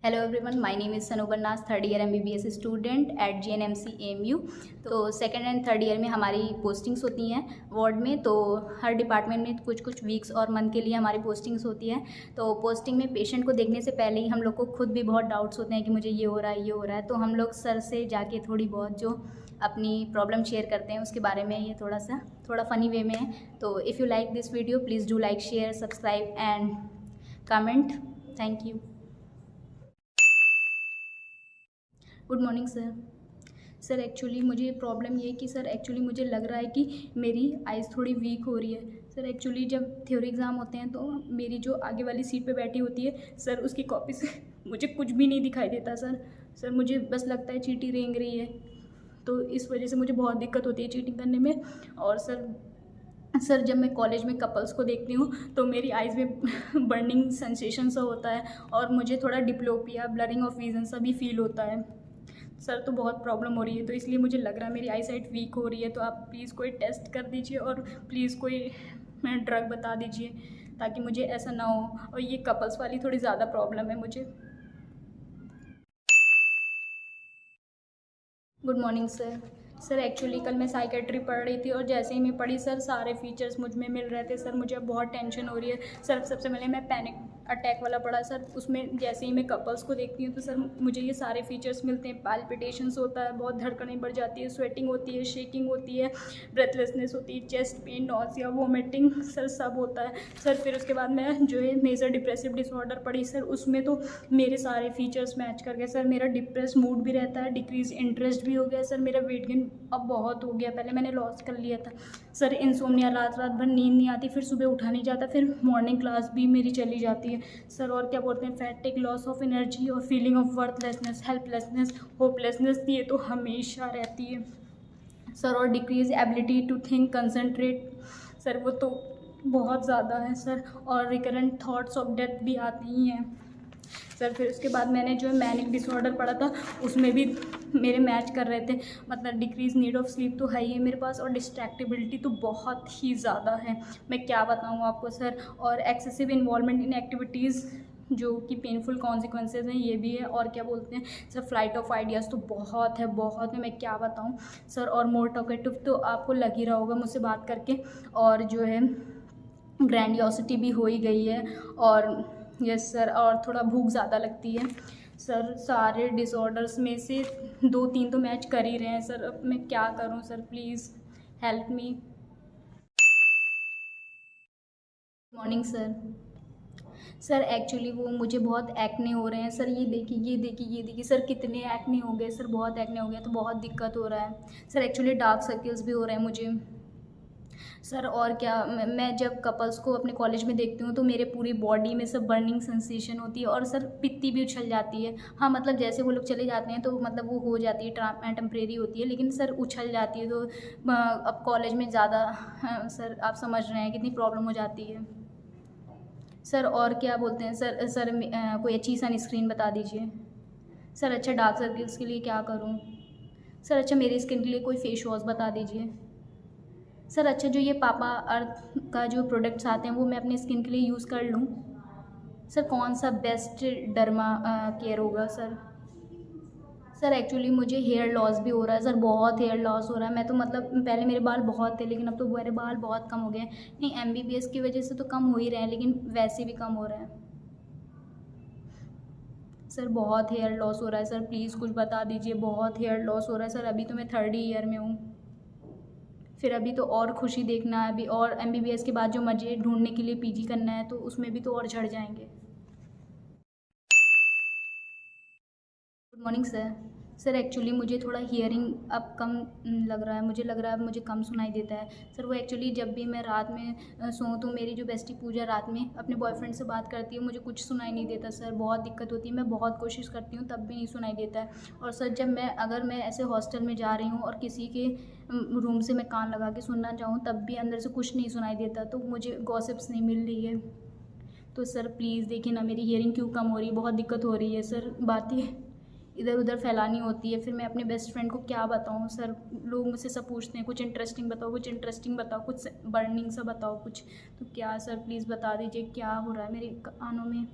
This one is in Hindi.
Hello everyone, my name is Sanobar Naaz, third year MBBS student at GNMC AMU. तो सेकंड एंड थर्ड ईयर में हमारी पोस्टिंग्स होती हैं वार्ड में। तो हर डिपार्टमेंट में कुछ कुछ वीक्स और मंथ के लिए हमारी पोस्टिंग्स होती हैं। तो पोस्टिंग में पेशेंट को देखने से पहले ही हम लोग को खुद भी बहुत डाउट्स होते हैं कि मुझे ये हो रहा है, ये हो रहा है। तो हम लोग सर से जाके थोड़ी बहुत जो अपनी प्रॉब्लम शेयर करते हैं उसके बारे में ये थोड़ा फ़नी वे में है। तो if you like this video please do like, share, subscribe and comment. Thank you. Good morning sir. Sir actually मुझे प्रॉब्लम ये है कि सर एक्चुअली मुझे लग रहा है कि मेरी आइज़ थोड़ी वीक हो रही है। सर एक्चुअली जब थ्योरी एग्ज़ाम होते हैं तो मेरी जो आगे वाली सीट पे बैठी होती है सर, उसकी कॉपी से मुझे कुछ भी नहीं दिखाई देता सर मुझे बस लगता है चींटी रेंग रही है। तो इस वजह से मुझे बहुत दिक्कत होती है चीटिंग करने में। और सर जब मैं कॉलेज में कपल्स को देखती हूँ तो मेरी आइज़ में बर्निंग सेंसेशन सा होता है और मुझे थोड़ा डिप्लोपिया, ब्लरिंग ऑफ विजन सा भी फील होता है। सर तो बहुत प्रॉब्लम हो रही है, तो इसलिए मुझे लग रहा है मेरी आई साइट वीक हो रही है। तो आप प्लीज़ कोई टेस्ट कर दीजिए और प्लीज़ कोई ड्रग बता दीजिए ताकि मुझे ऐसा ना हो। और ये कपल्स वाली थोड़ी ज़्यादा प्रॉब्लम है मुझे। Good morning sir. Sir actually कल मैं साइकेट्री पढ़ रही थी और जैसे ही मैं पढ़ी सर, सारे फीचर्स मुझ में मिल रहे थे। सर मुझे अब बहुत टेंशन हो रही है। सर सबसे पहले मैं पैनिक अटैक वाला पढ़ा सर, उसमें जैसे ही मैं कपल्स को देखती हूँ तो सर मुझे ये सारे फीचर्स मिलते हैं। पाल्पिटेशंस होता है, बहुत धड़कनें बढ़ जाती है, स्वेटिंग होती है, शेकिंग होती है, ब्रेथलेसनेस होती है, chest pain, nausea, vomiting sir सब होता है। सर फिर उसके बाद मैं जो है मेजर डिप्रेसिव डिसऑर्डर पढ़ी सर, उसमें तो मेरे सारे फीचर्स मैच कर गए सर। मेरा डिप्रेस मूड भी रहता है, डिक्रीज इंटरेस्ट भी हो गया सर, मेरा वेट गेन अब बहुत हो गया, पहले मैंने लॉस कर लिया था सर। इंसोम्निया, रात रात भर नींद नहीं आती, फिर सुबह उठा नहीं जाता, फिर मॉर्निंग क्लास भी मेरी चली जाती है सर। और क्या बोलते हैं, फैटिक, लॉस ऑफ एनर्जी और feeling of worthlessness, helplessness, hopelessness, ये तो हमेशा रहती है सर। और decrease ability to think, concentrate sir, वो तो बहुत ज़्यादा है सर। और रिकरेंट थॉट्स ऑफ डेथ भी आते ही हैं सर। फिर उसके बाद मैंने जो मैनिक डिसऑर्डर पढ़ा था उसमें भी मेरे मैच कर रहे थे, मतलब डिक्रीज नीड ऑफ स्लीप तो है ही है मेरे पास, और डिस्ट्रैक्टिबिलिटी तो बहुत ही ज़्यादा है, मैं क्या बताऊँ आपको सर। और एक्सेसिव इन्वॉल्वमेंट इन एक्टिविटीज़ जो कि पेनफुल कॉन्सिक्वेंसेज हैं, ये भी है। और क्या बोलते हैं सर, फ्लाइट ऑफ आइडियाज़ तो बहुत है, मैं क्या बताऊँ सर। और मोर टॉकेटिव तो आपको लग ही रहा होगा मुझसे बात करके। और जो है ग्रैंडियोसिटी भी हो ही गई है। और यस सर, और थोड़ा भूख ज़्यादा लगती है सर। सारे डिसऑर्डर्स में से 2-3 तो मैच कर ही रहे हैं सर। अब मैं क्या करूं sir, please help me. Morning sir. Sir actually वो मुझे बहुत एक्ने हो रहे हैं सर। ये देखिए सर, कितने एक्ने हो गए सर, बहुत एक्ने हो गया, तो बहुत दिक्कत हो रहा है सर। एक्चुअली डार्क सर्कल्स भी हो रहे हैं मुझे सर। और क्या, मैं जब कपल्स को अपने कॉलेज में देखती हूँ तो मेरे पूरी बॉडी में सब बर्निंग सेंसेशन होती है और सर पित्ती भी उछल जाती है। हाँ मतलब जैसे वो लोग चले जाते हैं तो मतलब वो हो जाती है, टेम्परेरी होती है, लेकिन सर उछल जाती है। तो अब कॉलेज में ज़्यादा सर आप समझ रहे हैं कितनी प्रॉब्लम हो जाती है सर। और क्या बोलते हैं सर, कोई अच्छी सनस्क्रीन बता दीजिए सर। अच्छा डार्क सर्कल्स के लिए क्या करूँ सर? अच्छा मेरी स्किन के लिए कोई फेस वॉश बता दीजिए सर। अच्छा जो ये पापा अर्थ का जो प्रोडक्ट्स आते हैं वो मैं अपनी स्किन के लिए यूज़ कर लूँ सर? कौन सा बेस्ट डर्मा केयर होगा सर? सर एक्चुअली मुझे हेयर लॉस भी हो रहा है सर, बहुत हेयर लॉस हो रहा है। मैं तो मतलब पहले मेरे बाल बहुत थे लेकिन अब तो मेरे बाल बहुत कम हो गए हैं। नहीं, एमबीबीएस की वजह से तो कम हो ही रहे हैं लेकिन वैसे भी कम हो रहे हैं सर। बहुत हेयर लॉस हो रहा है सर, प्लीज़ कुछ बता दीजिए। बहुत हेयर लॉस हो रहा है सर, अभी तो मैं थर्ड ईयर में हूँ, फिर अभी तो और खुशी देखना है अभी, और एमबीबीएस के बाद जो मज़े ढूंढने के लिए पीजी करना है तो उसमें भी तो और झड़ जाएंगे। Good morning sir. Sir actually मुझे थोड़ा हियरिंग अब कम लग रहा है, मुझे लग रहा है मुझे कम सुनाई देता है सर। वो एक्चुअली जब भी मैं रात में सोऊं तो मेरी जो बेस्टी पूजा रात में अपने बॉयफ्रेंड से बात करती है, मुझे कुछ सुनाई नहीं देता सर, बहुत दिक्कत होती है। मैं बहुत कोशिश करती हूँ तब भी नहीं सुनाई देता है। और सर जब अगर मैं ऐसे हॉस्टल में जा रही हूँ और किसी के रूम से मैं कान लगा के सुनना चाहूँ तब भी अंदर से कुछ नहीं सुनाई देता, तो मुझे गॉसिप्स नहीं मिल रही है। तो सर प्लीज़ देखिए ना मेरी हियरिंग क्यों कम हो रही है, बहुत दिक्कत हो रही है सर। बातें इधर उधर फैलानी होती है, फिर मैं अपने बेस्ट फ्रेंड को क्या बताऊँ सर? लोग मुझसे सब पूछते हैं कुछ इंटरेस्टिंग बताओ, कुछ इंटरेस्टिंग बताओ, कुछ बर्निंग सा बताओ कुछ। तो क्या सर प्लीज़ बता दीजिए क्या हो रहा है मेरे कानों में?